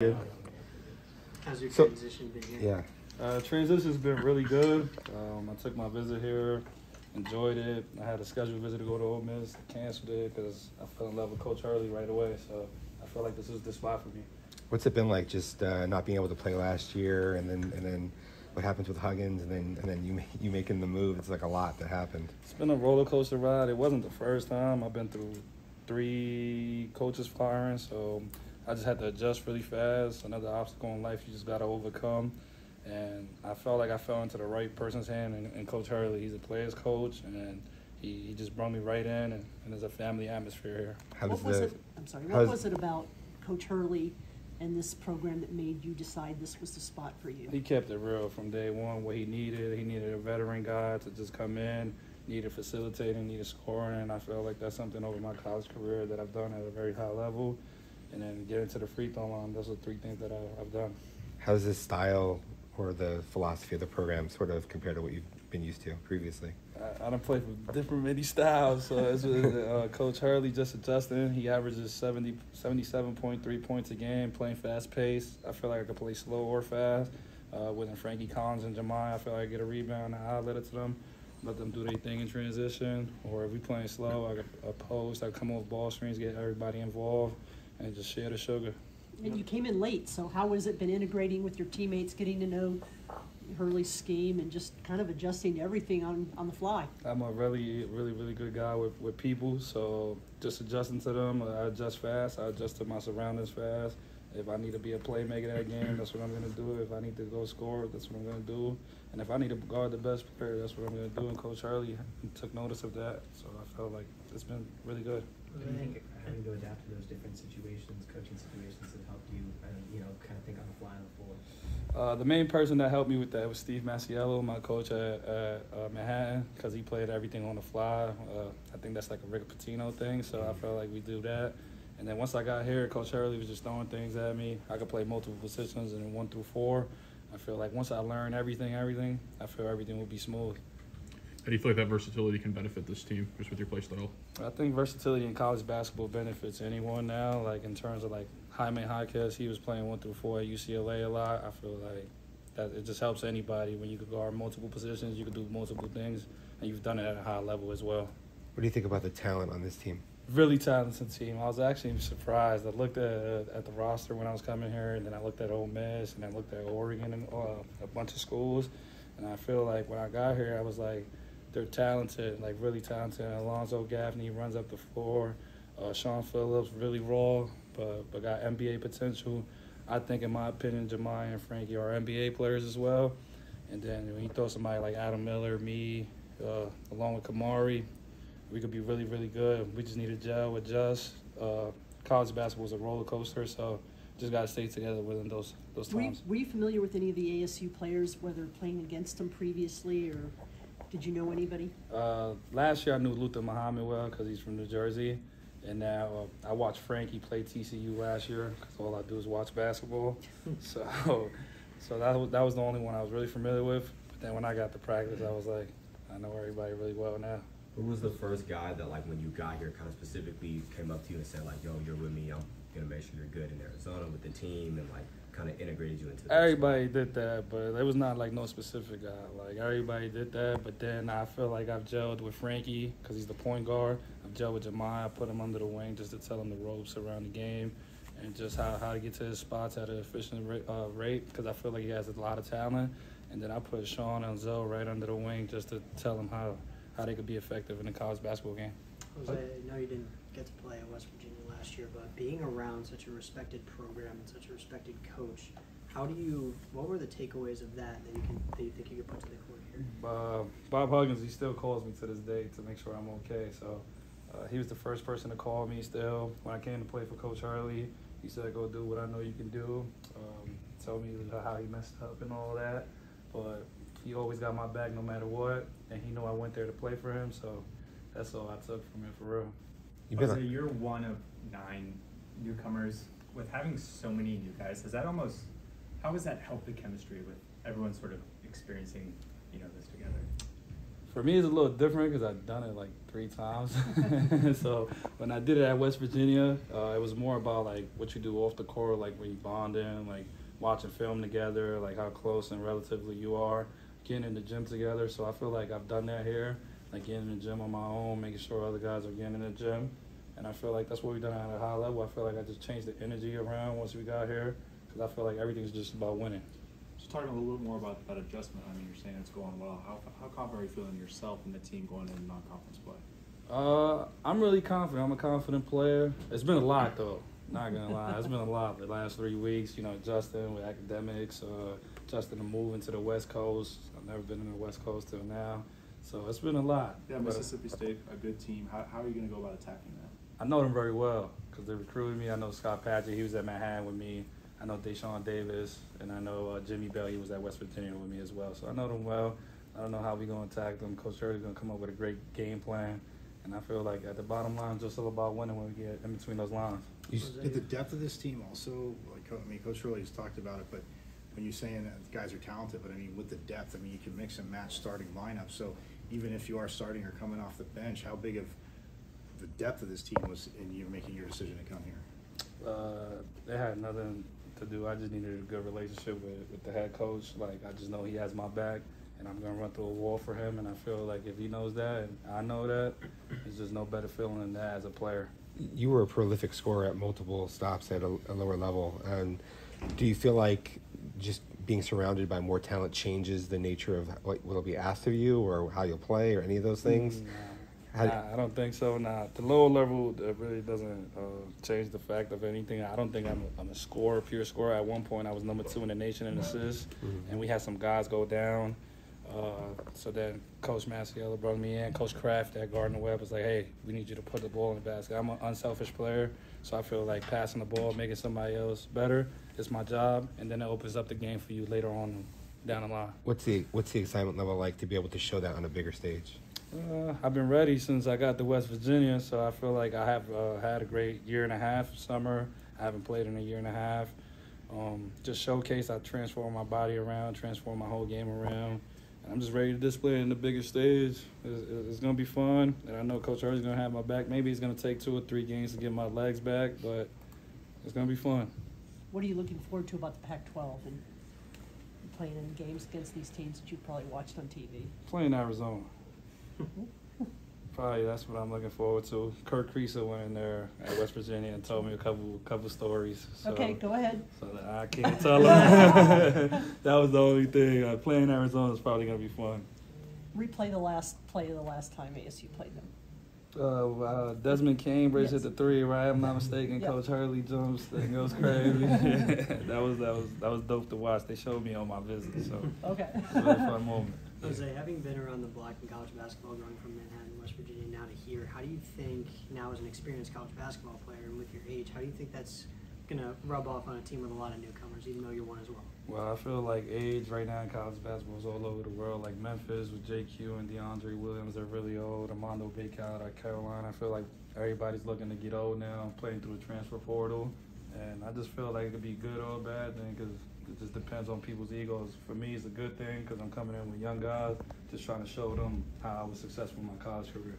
Good. How's your transition been here? Yeah. Transition's been really good. I took my visit here, enjoyed it. I had a scheduled visit to go to Ole Miss, canceled it because I fell in love with Coach Hurley right away. So I feel like this is the spot for me. What's it been like just not being able to play last year, and then what happens with Huggins, and then you making the move? It's like a lot that happened. It's been a roller coaster ride. It wasn't the first time. I've been through 3 coaches firing, so I just had to adjust really fast. Another obstacle in life you just got to overcome. And I felt like I fell into the right person's hand, and Coach Hurley. He's a player's coach, and he just brought me right in, and there's a family atmosphere here. What was it about Coach Hurley and this program that made you decide this was the spot for you? He kept it real from day one, what he needed. He needed a veteran guy to just come in, needed facilitating, needed scoring, and I feel like that's something over my college career that I've done at a very high level. And then get into the free throw line. Those are 3 things that I've done. How's this style or the philosophy of the program sort of compared to what you've been used to previously? I done played with different many styles. So it's Coach Hurley just adjusting. He averages 77.3 points a game, playing fast pace. I feel like I could play slow or fast. With Frankie Collins and Jemiah, I feel like I get a rebound and I outlet it to them. Let them do their thing in transition. Or if we playing slow, I got a post. I come off ball screens, get everybody involved, and just share the sugar. And you came in late, so how has it been integrating with your teammates, getting to know Hurley's scheme, and just kind of adjusting to everything on the fly? I'm a really good guy with people, so just adjusting to them. I adjust fast. I adjust to my surroundings fast. If I need to be a playmaker that game, that's what I'm going to do. If I need to go score, that's what I'm going to do. And if I need to guard the best player, that's what I'm going to do. And Coach Hurley took notice of that, so I felt like it's been really good. Do you think having to adapt to those different situations, coaching situations, that helped you, kind of think on the fly on the floor? The main person that helped me with that was Steve Masiello, my coach at Manhattan, because he played everything on the fly. I think that's like a Rick Pitino thing, so I felt like we do that. And then once I got here, Coach Hurley was just throwing things at me. I could play multiple positions in 1 through 4. I feel like once I learn everything, I feel everything will be smooth. How do you feel like that versatility can benefit this team just with your play style? I think versatility in college basketball benefits anyone now, like in terms of like Jaime Jaquez, he was playing 1 through 4 at UCLA a lot. I feel like that it just helps anybody when you could guard multiple positions, you could do multiple things, and you've done it at a high level as well. What do you think about the talent on this team? Really talented team. I was actually surprised. I looked at the roster when I was coming here, and then I looked at Ole Miss, and I looked at Oregon and a bunch of schools, and I feel like when I got here, I was like, they're talented, like really talented. Alonzo Gaffney runs up the floor. Sean Phillips, really raw, but got NBA potential. I think, in my opinion, Jemiah and Frankie are NBA players as well. And then when you throw somebody like Adam Miller, me, along with Kamari, we could be really good. We just need to gel, adjust. College basketball is a roller coaster, so just got to stay together within those times. Were you familiar with any of the ASU players, whether playing against them previously, or did you know anybody? Last year I knew Luther Muhammad well because he's from New Jersey. And now I watched Frankie play TCU last year because all I do is watch basketball. so that was the only one I was really familiar with. But then when I got to practice, I was like, I know everybody really well now. Who was the first guy that, like, when you got here, kind of specifically came up to you and said, like, yo, you're with me, I'm going to make sure you're good in Arizona with the team, and, like, kind of integrated you into this? Everybody did that, but it was not, like, no specific guy. Like, everybody did that, but then I feel like I've gelled with Frankie because he's the point guard. I've gelled with Jemiah. I put him under the wing just to tell him the ropes around the game and just how to get to his spots at an efficient rate because I feel like he has a lot of talent. And then I put Sean and Zoe right under the wing just to tell them how they could be effective in a college basketball game. Jose, I know you didn't get to play at West Virginia last year, but being around such a respected program and such a respected coach, what were the takeaways of that you think you could put to the court here? Bob Huggins, he still calls me to this day to make sure I'm okay. So he was the first person to call me still. When I came to play for Coach Hurley, he said, go do what I know you can do. Told me how he messed up and all that. But he always got my back no matter what, and he knew I went there to play for him, so that's all I took from it for real. Jose, you're one of 9 newcomers. With having so many new guys, how has that helped the chemistry with everyone sort of experiencing, this together? For me, it's a little different because I've done it like 3 times. So when I did it at West Virginia, it was more about like what you do off the court, like when you bonding, like watching film together, like how close and relatively you are, getting in the gym together. So I feel like I've done that here, like getting in the gym on my own, making sure other guys are getting in the gym. And I feel like that's what we've done at a high level. I feel like I just changed the energy around once we got here because I feel like everything's just about winning. Just talking a little bit more about that adjustment. I mean, you're saying it's going well. How confident are you feeling in yourself and the team going into non-conference play? I'm really confident. I'm a confident player. It's been a lot, though. Not gonna lie, it's been a lot the last 3 weeks. You know, adjusting with academics, adjusting to moving to the West Coast. I've never been in the West Coast till now, so it's been a lot. Yeah, Mississippi State, a good team. How are you going to go about attacking that? I know them very well because they recruited me. I know Scott Patrick, he was at Manhattan with me. I know Deshaun Davis, and I know Jimmy Bell, he was at West Virginia with me as well. So I know them well. I don't know how we're going to attack them. Coach Hurley's going to come up with a great game plan. And I feel like at the bottom line, it's just all about winning when we get in between those lines. Did the depth of this team also, like, I mean, Coach Hurley's talked about it, but when you're saying that guys are talented, but I mean, with the depth, I mean, you can mix and match starting lineups. So even if you are starting or coming off the bench, how big of the depth of this team was in you making your decision to come here? They had nothing to do. I just needed a good relationship with the head coach. Like, I just know he has my back, and I'm going to run through a wall for him. And I feel like if he knows that and I know that, there's just no better feeling than that as a player. You were a prolific scorer at multiple stops at a lower level. And do you feel like just being surrounded by more talent changes the nature of what will be asked of you or how you'll play or any of those things? Nah, I don't think so. Nah, the lower level really doesn't change the fact of anything. I don't think I'm a scorer, pure scorer. At one point, I was number 2 in the nation in assists, and we had some guys go down. So then Coach Massiello brought me in. Coach Kraft at Gardner Webb was like, hey, we need you to put the ball in the basket. I'm an unselfish player, so I feel like passing the ball, making somebody else better is my job, and then it opens up the game for you later on down the line. What's the excitement level like to be able to show that on a bigger stage? I've been ready since I got to West Virginia, so I feel like I have had a great 1.5 years summer. I haven't played in a 1.5 years. Just showcase, I transform my body around, transform my whole game around. And I'm just ready to display it in the bigger stage. It's going to be fun, and I know Coach Hurley's going to have my back. Maybe it's going to take 2 or 3 games to get my legs back, but it's going to be fun. What are you looking forward to about the Pac-12 and playing in games against these teams that you probably watched on TV? Playing Arizona. Probably that's what I'm looking forward to. Kirk Creaser went in there at West Virginia and told me a couple stories. So, Okay, go ahead. So I can't tell them. That was the only thing. Playing Arizona is probably going to be fun. Replay the last play of the last time ASU played them. Desmond Cambridge Yes. hit the 3, right? I'm not mistaken. Yep. Coach Hurley jumps and goes crazy. that was dope to watch. They showed me on my visit, so Okay. it was a really fun moment. Jose, having been around the block in college basketball, going from Manhattan, West Virginia, now to here, how do you think, now as an experienced college basketball player and with your age, how do you think that's going to rub off on a team with a lot of newcomers, even though you're one as well? Well, I feel like age right now in college basketball is all over the world. Like Memphis with JQ and DeAndre Williams, they're really old. Armando Bacot at Carolina. I feel like everybody's looking to get old now, playing through the transfer portal. And I just feel like it could be good or a bad thing because it just depends on people's egos. For me, it's a good thing because I'm coming in with young guys, just trying to show them how I was successful in my college career.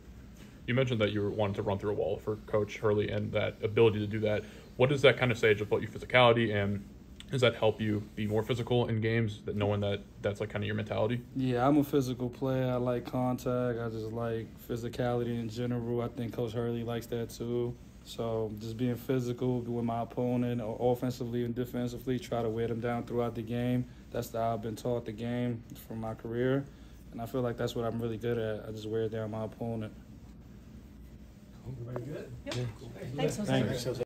You mentioned that you were wanting to run through a wall for Coach Hurley and that ability to do that. What does that kind of say just about your physicality, and does that help you be more physical in games, that knowing that that's like kind of your mentality? Yeah, I'm a physical player. I like contact. I just like physicality in general. I think Coach Hurley likes that too. So just being physical with my opponent, offensively and defensively, try to wear them down throughout the game. That's how I've been taught the game from my career. And I feel like that's what I'm really good at. I just wear down my opponent. Very good. Yep. Thanks, Jose. Thanks.